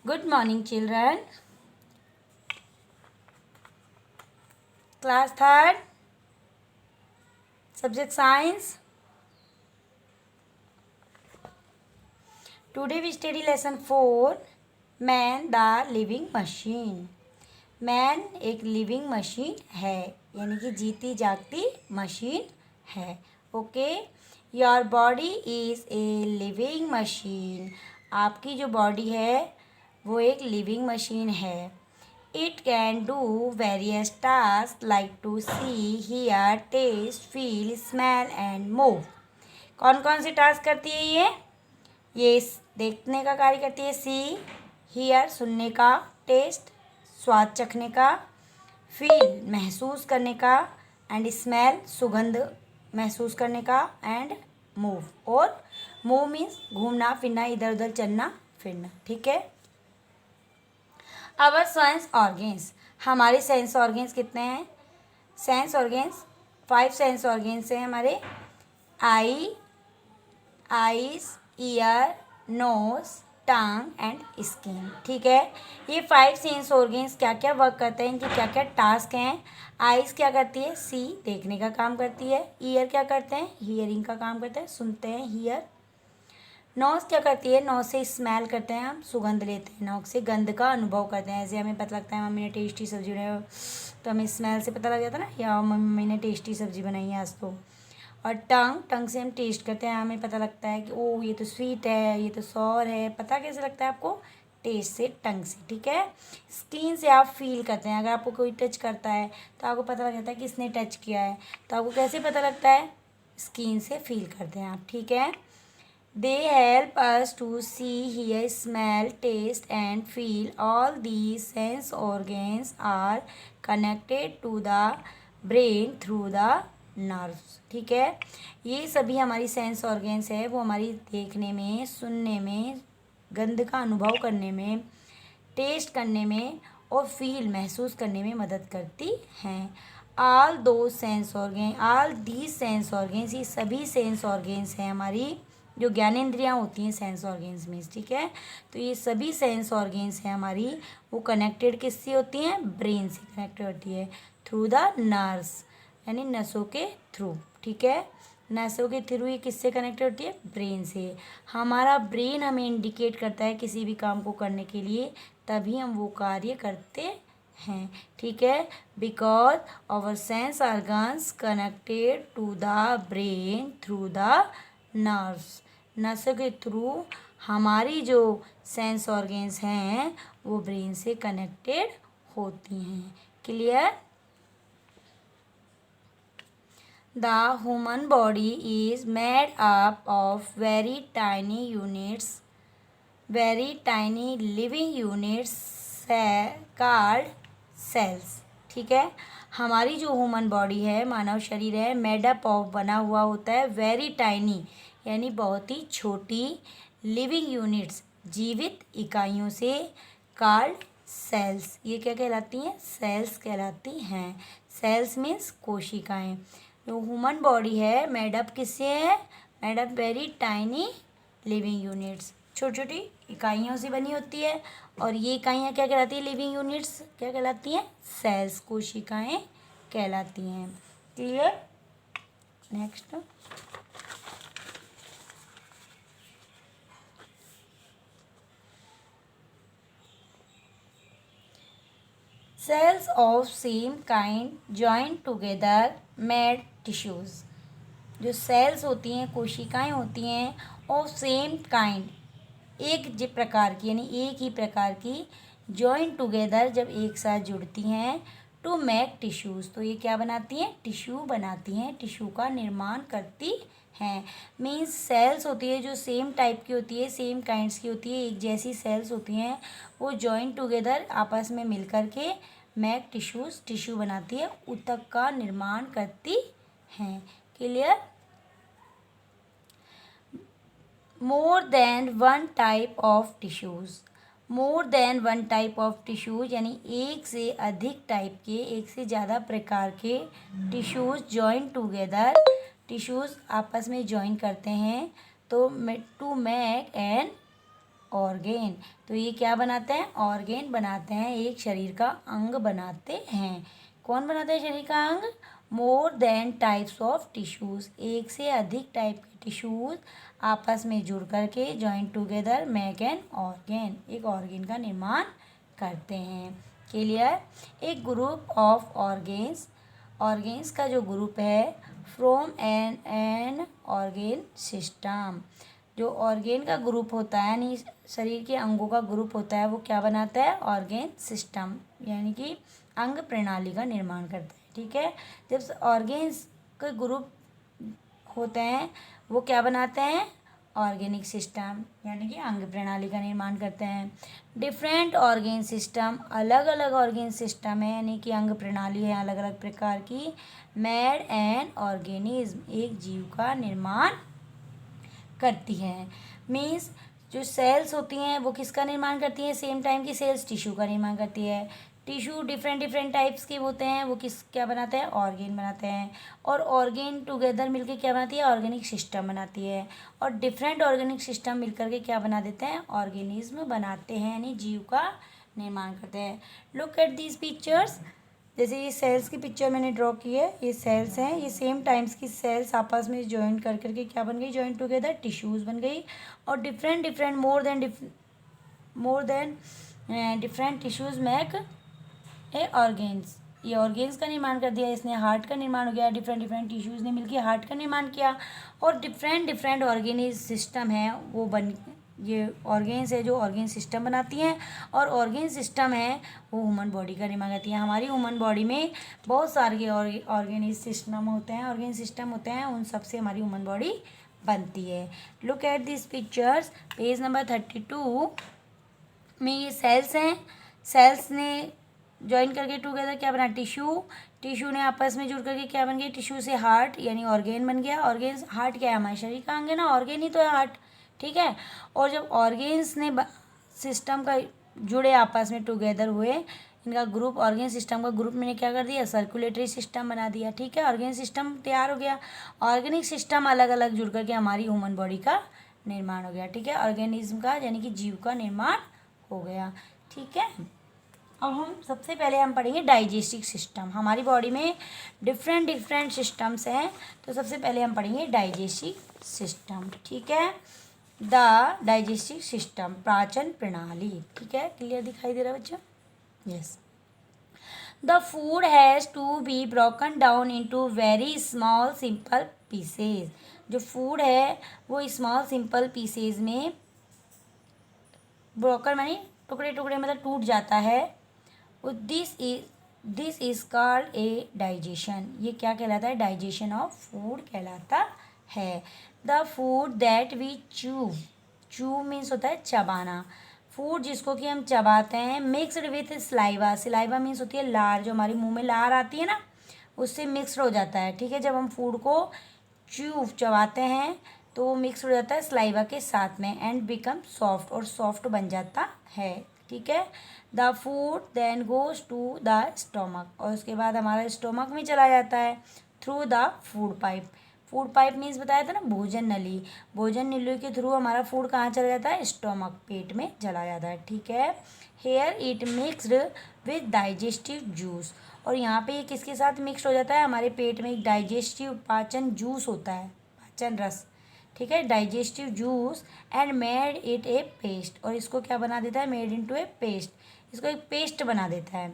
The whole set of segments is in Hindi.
Good morning, children. Class 3rd, subject science. Today we study lesson 4, Man the living machine. Man एक लिविंग मशीन है, यानी कि जीती जागती मशीन है. Okay, your body is a living machine. आपकी जो बॉडी है वो एक लिविंग मशीन है. It can do various task like to see, hear, taste, feel, smell and move. कौन कौन से टास्क करती है ये देखने का कार्य करती है. सी, हियर सुनने का, टेस्ट स्वाद चखने का, फील महसूस करने का, एंड स्मेल सुगंध महसूस करने का, एंड मूव और मूव मीन्स घूमना फिरना, इधर उधर चलना फिरना. ठीक है. अवर सेंस ऑर्गेन्स, हमारे सेंस ऑर्गेन्स कितने हैं. सेंस ऑर्गेन्स 5 सेंस ऑर्गेन्स हैं हमारे. Eyes, ear, nose, tongue and skin. ठीक है. ये 5 सेंस ऑर्गेन्स क्या क्या वर्क करते हैं, इनके क्या क्या टास्क हैं. आईज क्या करती है, सी देखने का काम करती है. ईयर क्या करते हैं, हियरिंग का काम करते हैं, सुनते हैं, हियर. नोज क्या करती है, नोज से स्मेल करते हैं, हम सुगंध लेते हैं, नोज से गंध का अनुभव करते हैं. ऐसे हमें पता लगता है मम्मी ने टेस्टी सब्जी बनाई तो हमें स्मेल से पता लग जाता है ना, या मम्मी ने टेस्टी सब्जी बनाई है आज तो. और टंग से हम टेस्ट करते हैं, हमें पता लगता है कि ओ ये तो स्वीट है, ये तो सॉर है. पता कैसे लगता है आपको, टेस्ट से, टंग से. ठीक है. स्किन से आप फील करते हैं, अगर आपको कोई टच करता है तो आपको पता लग जाता है कि इसने टच किया है. तो आपको कैसे पता लगता है, स्किन से फील करते हैं आप. ठीक है. They help us to see, hear, smell, taste and feel. All these sense organs are connected to the brain through the nerves. ठीक है. ये सभी हमारी सेंस ऑर्गेन्स है, वो हमारी देखने में, सुनने में, गंध का अनुभव करने में, टेस्ट करने में और फील महसूस करने में मदद करती हैं. ऑल दीज सेंस ऑर्गेन्स, ये सभी सेंस ऑर्गेन्स हैं हमारी, जो ज्ञानेंद्रियाँ होती हैं सेंस ऑर्गेन्स में. ठीक है. तो ये सभी सेंस ऑर्गेन्स हैं हमारी, वो कनेक्टेड किससे होती हैं, ब्रेन से कनेक्टेड होती है. थ्रू द नर्व्स, यानी नसों के थ्रू. ठीक है. नसों के थ्रू ये किससे कनेक्टेड होती है, ब्रेन से. हमारा ब्रेन हमें इंडिकेट करता है किसी भी काम को करने के लिए, तभी हम वो कार्य करते हैं. ठीक है. Because our sense organs connected to the brain through the nerves. नसों के थ्रू हमारी जो सेंस ऑर्गेन्स हैं वो ब्रेन से कनेक्टेड होती हैं. Clear. The human body is made up of very tiny units, very tiny living units called cells. ठीक है. हमारी जो ह्यूमन बॉडी है, मानव शरीर है, मेडअप ऑफ बना हुआ होता है वेरी टाइनी, यानी बहुत ही छोटी, लिविंग यूनिट्स जीवित इकाइयों से, कॉल्ड सेल्स. ये क्या कहलाती हैं, सेल्स कहलाती हैं. सेल्स मीन्स कोशिकाएं. जो ह्यूमन बॉडी है मेडअप किससे है, made up very tiny living units, छोटी छोटी इकाइयों से बनी होती है. और ये इकाइयाँ क्या कहलाती हैं, लिविंग यूनिट्स क्या कहलाती हैं, सेल्स कोशिकाएं कहलाती हैं. Clear. Next. Cells of same kind joint together made tissues. जो सेल्स होती हैं, कोशिकाएं होती हैं, ऑफ सेम काइंड, एक प्रकार की, यानी एक ही प्रकार की, जॉइंट टुगेदर जब एक साथ जुड़ती हैं, टू मेक टिश्यूज़, तो ये क्या बनाती हैं, टिश्यू बनाती हैं, टिश्यू का निर्माण करती हैं. मीन्स सेल्स होती है जो सेम टाइप की होती है, सेम काइंड्स की होती है, एक जैसी सेल्स होती हैं, वो जॉइंट टुगेदर आपस में मिल कर के मेक टिश्यूज़, टिश्यू बनाती है, ऊतक का निर्माण करती हैं. Clear. More than one type of tissues, more than one type of tissues यानी एक से अधिक टाइप के, एक से ज़्यादा प्रकार के टिश्यूज़ जॉइन टुगेदर, टिश्यूज़ आपस में जॉइन करते हैं तो टू मेक एन ऑर्गेन। तो ये क्या बनाते हैं, ऑर्गेन बनाते हैं, एक शरीर का अंग बनाते हैं। कौन बनाता है शरीर का अंग, more than types of tissues, एक से अधिक टाइप के टिश्यूज़ आपस में जुड़ करके joint together make an organ, एक ऑर्गेन का निर्माण करते हैं। क्लियर। एक ग्रुप ऑफ ऑर्गेन्स, ऑर्गेन्स का जो ग्रुप है फ्रॉम एन ऑर्गेन सिस्टम, जो ऑर्गेन का ग्रुप होता है यानी शरीर के अंगों का ग्रुप होता है वो क्या बनाता है, ऑर्गेन सिस्टम यानी कि अंग प्रणाली का निर्माण करता है। ठीक है, जब ऑर्गेन्स के ग्रुप होते हैं वो क्या बनाते हैं, ऑर्गेनिक सिस्टम यानी कि अंग प्रणाली का निर्माण करते हैं। डिफरेंट ऑर्गेन सिस्टम, अलग अलग ऑर्गेन सिस्टम है यानी कि अंग प्रणाली है अलग अलग प्रकार की। मेड एन ऑर्गेनिज्म, एक जीव का निर्माण करती है। मीन्स जो सेल्स होती हैं वो किसका निर्माण करती हैं, सेम टाइम की सेल्स टिश्यू का निर्माण करती है। टिश्यू डिफरेंट डिफरेंट टाइप्स के होते हैं, वो किस क्या बनाते हैं, ऑर्गेन बनाते हैं। और ऑर्गेन टुगेदर मिलके क्या बनाती है, ऑर्गेनिक सिस्टम बनाती है। और डिफरेंट ऑर्गेनिक सिस्टम मिलकर के क्या बना देते हैं, ऑर्गेनिज्म बनाते हैं यानी जीव का निर्माण करते हैं। लुक एट दीज पिक्चर्स, जैसे ये सेल्स की पिक्चर मैंने ड्रॉ की है, ये सेल्स हैं, ये सेम टाइम्स की सेल्स आपस में ज्वाइन कर करके क्या बन गई, ज्वाइन टुगेदर टिश्यूज़ बन गई। और different different more than different tissues make a organs, ये ऑर्गेन्स का निर्माण कर दिया इसने। हार्ट का निर्माण हो गया, डिफरेंट डिफरेंट टिश्यूज़ ने मिलकर हार्ट का निर्माण किया। और डिफरेंट डिफरेंट ऑर्गेनिज सिस्टम है वो बन, ये ऑर्गेन्स है जो ऑर्गेन सिस्टम बनाती हैं। और ऑर्गेन सिस्टम है वो ह्यूमन बॉडी का निर्माण करती है। हमारी ह्यूमन बॉडी में बहुत सारे ऑर्गेनिज सिस्टम होते हैं, ऑर्गेन सिस्टम होते हैं, उन सबसे हमारी ह्यूमन बॉडी बनती है। Look at this pictures, page number 32 में ये सेल्स हैं, सेल्स ने ज्वाइन करके टुगेदर क्या बना, टिश्यू, टिश्यू ने आपस में जुड़ करके क्या बन गया, टिश्यू से हार्ट यानी ऑर्गेन बन गया। ऑर्गेन्स, हार्ट क्या है, हमारे शरीर का अंग है ना, ऑर्गेन ही तो है हार्ट। ठीक है, और जब ऑर्गेन्स ने सिस्टम का जुड़े आपस में टुगेदर हुए, इनका ग्रुप, ऑर्गेन सिस्टम का ग्रुप मैंने क्या कर दिया, सर्कुलेटरी सिस्टम बना दिया। ठीक है, ऑर्गेन सिस्टम तैयार हो गया। ऑर्गेनिक सिस्टम अलग अलग जुड़ करके हमारी ह्यूमन बॉडी का निर्माण हो गया। ठीक है, ऑर्गेनिज्म का यानी कि जीव का निर्माण हो गया। ठीक है, अब हम सबसे पहले हम पढ़ेंगे डाइजेस्टिव सिस्टम। हमारी बॉडी में डिफरेंट डिफरेंट सिस्टम्स हैं, तो सबसे पहले हम पढ़ेंगे डाइजेस्टिव सिस्टम। ठीक है, द डाइजेस्टिव सिस्टम, पाचन प्रणाली। ठीक है, क्लियर दिखाई दे रहा है बच्चों, yes. The food has to be broken down into very small simple pieces, जो फूड है वो स्मॉल सिंपल पीसेज में, ब्रोकन मानी टुकड़े टुकड़े मतलब टूट जाता है। This is called a digestion, ये क्या कहलाता है, डाइजेशन ऑफ फूड कहलाता है। द फूड दैट वी चू, चू मीन्स होता है चबाना, फूड जिसको कि हम चबाते हैं, mixed with saliva, saliva means होती है लार, जो हमारे मुंह में लार आती है ना उससे मिक्सड हो जाता है। ठीक है, जब हम फूड को चबाते हैं तो वो मिक्स हो जाता है स्लाइवा के साथ में एंड बिकम सॉफ्ट, और सॉफ्ट बन जाता है। ठीक है, the food then goes to the stomach, और उसके बाद हमारा स्टोमक में चला जाता है through the food pipe. Food pipe means बताया था ना भोजन नली, भोजन नली के थ्रू हमारा फूड कहाँ चला जाता है, स्टोमक, पेट में चला जाता है। ठीक है, here it mixed with digestive juice, और यहाँ पे ये किसके साथ मिक्स हो जाता है, हमारे पेट में एक डाइजेस्टिव पाचन जूस होता है, पाचन रस। ठीक है, digestive juice and made it A paste, और इसको क्या बना देता है, मेड इनटू ए पेस्ट, इसको एक पेस्ट बना देता है।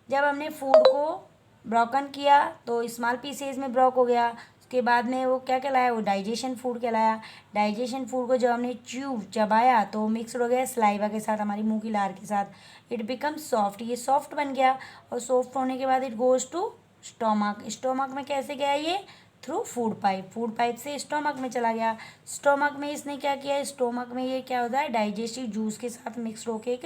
जब हमने फूड को ब्रोकन किया तो स्मॉल पीसेज में ब्रोक हो गया, उसके बाद में वो क्या कहलाया, वो डाइजेशन फूड कहलाया। डाइजेशन फूड को जब हमने चबाया तो मिक्स हो गया स्लाइवा के साथ, हमारी मुंह की लार के साथ, इट बिकम सॉफ्ट, ये सॉफ्ट बन गया। और सॉफ्ट होने के बाद it goes to stomach, stomach में कैसे गया ये, through food pipe, food pipe से स्टोमक में चला गया। स्टोमक में इसने क्या किया, स्टोमक में ये क्या होता है, डाइजेस्टिव जूस के साथ मिक्स होकर एक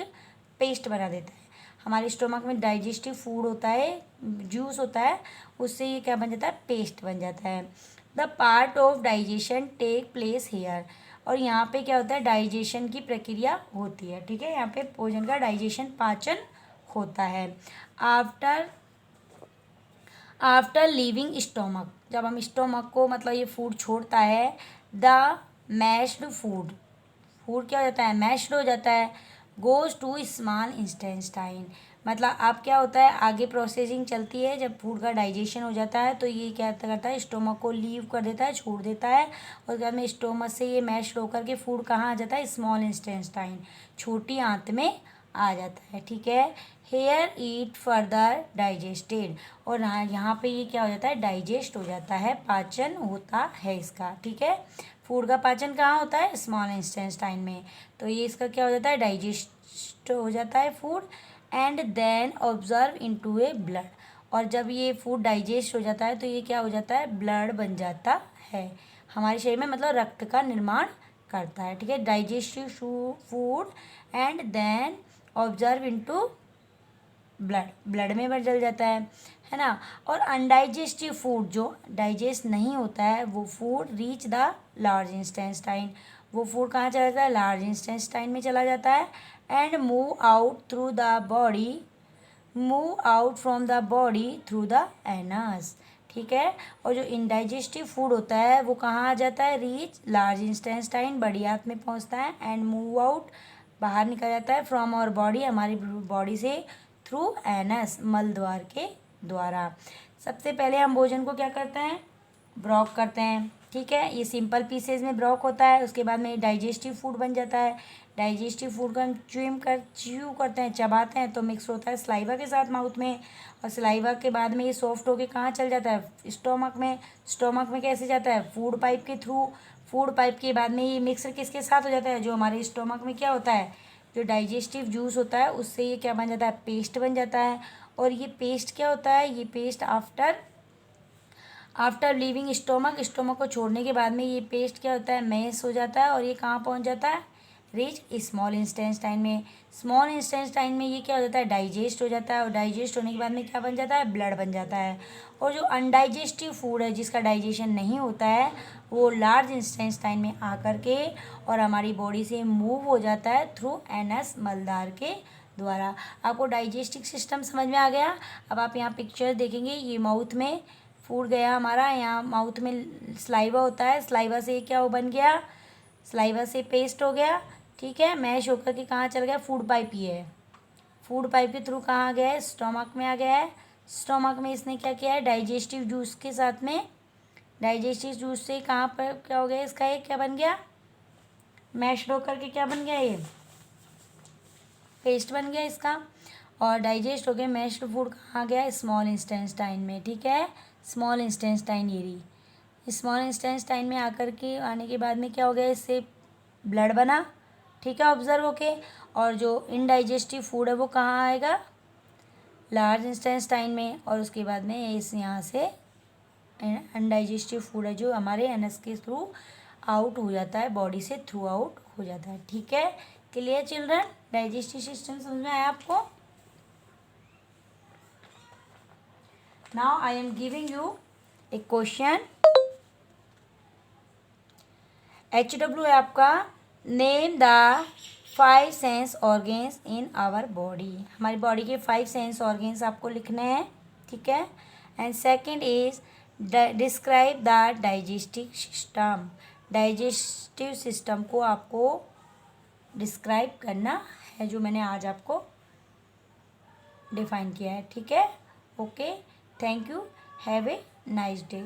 पेस्ट बना देता है। हमारे स्टोमक में डाइजेस्टिव फूड होता है, जूस होता है, उससे ये क्या बन जाता है, पेस्ट बन जाता है। The part of digestion take place here, और यहाँ पे क्या होता है, डाइजेशन की प्रक्रिया होती है। ठीक है, यहाँ पे भोजन का डाइजेशन, पाचन होता है। आफ्टर लीविंग स्टोमक, जब हम स्टोमक को मतलब ये फूड छोड़ता है, द मैश्ड फूड, फूड क्या हो जाता है, मैश्ड हो जाता है, गोज टू स्मॉल इंटेस्टाइन। मतलब अब क्या होता है, आगे प्रोसेसिंग चलती है, जब फूड का डाइजेशन हो जाता है तो ये क्या करता है, स्टोमक को लीव कर देता है, छोड़ देता है, और उसके बाद में स्टोमक से ये मैश होकर के फूड कहाँ आ जाता है, स्मॉल इंटेस्टाइन, छोटी आंत में आ जाता है। ठीक है, हेयर ईट फर्दर डाइजेस्टेड, और यहाँ पे ये क्या हो जाता है, डाइजेस्ट हो जाता है, पाचन होता है इसका। ठीक है, फूड का पाचन कहाँ होता है, स्मॉल इंटेस्टाइन में। तो ये इसका क्या हो जाता है, डाइजेस्ट हो जाता है food, and then observe into a blood, और जब ये फूड डाइजेस्ट हो जाता है तो ये क्या हो जाता है, ब्लड बन जाता है हमारे शरीर में, मतलब रक्त का निर्माण करता है। ठीक है, digestive food and then observe into blood, blood में बदल जाता है ना। और अनडाइजेस्टिव फूड जो डाइजेस्ट नहीं होता है वो food reach the large intestine, वो फूड कहाँ चला जाता है, लार्ज इंटेस्टाइन में चला जाता है, and move out through the body, move out from the body through the anus. ठीक है, और जो इनडाइजेस्टिव फूड होता है वो कहाँ आ जाता है, रीच लार्ज इंटेस्टाइन, बड़ी आंत में पहुँचता है, एंड मूव आउट बाहर निकल जाता है, फ्रॉम आवर बॉडी, हमारी बॉडी से, थ्रू एनस, मल द्वार के द्वारा। सबसे पहले हम भोजन को क्या करते हैं, ब्रॉक करते हैं। ठीक है, ये सिंपल पीसेज में ब्रॉक होता है, उसके बाद में डाइजेस्टिव फूड बन जाता है, डाइजेस्टिव फूड को हम च्यू करते हैं, चबाते हैं, तो मिक्स होता है सलाइवा के साथ माउथ में, और सलाइवा के बाद में ये सॉफ्ट होके कहाँ चल जाता है, स्टोमक में। स्टोमक में कैसे जाता है, फूड पाइप के थ्रू, फूड पाइप के बाद में ये मिक्सर किसके साथ हो जाता है, जो हमारे स्टोमक में क्या होता है, जो डाइजेस्टिव जूस होता है उससे ये क्या बन जाता है, पेस्ट बन जाता है, और ये पेस्ट क्या होता है, ये paste after leaving stomach, stomach को छोड़ने के बाद में ये पेस्ट क्या होता है, मैश हो जाता है, और ये कहाँ पहुँच जाता है, रीच स्मॉल इंटेस्टाइन में। स्मॉल इंटेस्टाइन में ये क्या हो जाता है, डाइजेस्ट हो जाता है, और डाइजेस्ट होने के बाद में क्या बन जाता है, ब्लड बन जाता है। और जो अनडाइजेस्टिव फूड है जिसका डाइजेशन नहीं होता है वो लार्ज इंटेस्टाइन में आकर के और हमारी बॉडी से मूव हो जाता है थ्रू एनस, मलदार के द्वारा। आपको डाइजेस्टिव सिस्टम समझ में आ गया। अब आप यहाँ पिक्चर देखेंगे, ये माउथ में फूड गया हमारा, यहाँ माउथ में सलाइवा होता है, सलाइवा से क्या वो बन गया, सलाइवा से पेस्ट हो गया। ठीक है, मैश होकर के कहाँ चल गया, फूड पाइप ही है, फूड पाइप के थ्रू कहाँ आ गया है, स्टोमक में आ गया है। स्टोमक में इसने क्या किया है, डाइजेस्टिव जूस के साथ में, डाइजेस्टिव जूस से कहाँ पर क्या हो गया, इसका ये क्या बन गया, मैश होकर के क्या बन गया, ये पेस्ट बन गया इसका, और डाइजेस्ट हो गया, मैश्ड फूड कहाँ गया, स्मॉल इंटेस्टाइन में। ठीक है, स्मॉल इंटेस्टाइन ये रही, स्मॉल इंटेस्टाइन में आकर के आने के बाद में क्या हो गया, इससे ब्लड बना। ठीक है, ऑब्जर्व होके, और जो इनडाइजेस्टिव फूड है वो कहाँ आएगा, लार्ज इंटेस्टाइन में, और उसके बाद में इस यहाँ से अनडाइजेस्टिव फूड है जो हमारे एनस के थ्रू आउट हो जाता है, बॉडी से थ्रू आउट हो जाता है। ठीक है, क्लियर चिल्ड्रन, डाइजेस्टिव सिस्टम समझ में आया आपको। Now I am giving you a question, HW है आपका, name the 5 sense organs in our body, हमारी बॉडी के 5 सेंस ऑर्गेन्स आपको लिखने हैं। ठीक है, and second is describe the digestive system, digestive system को आपको डिस्क्राइब करना है जो मैंने आज आपको डिफाइन किया है। ठीक है, okay, thank you, have a nice day.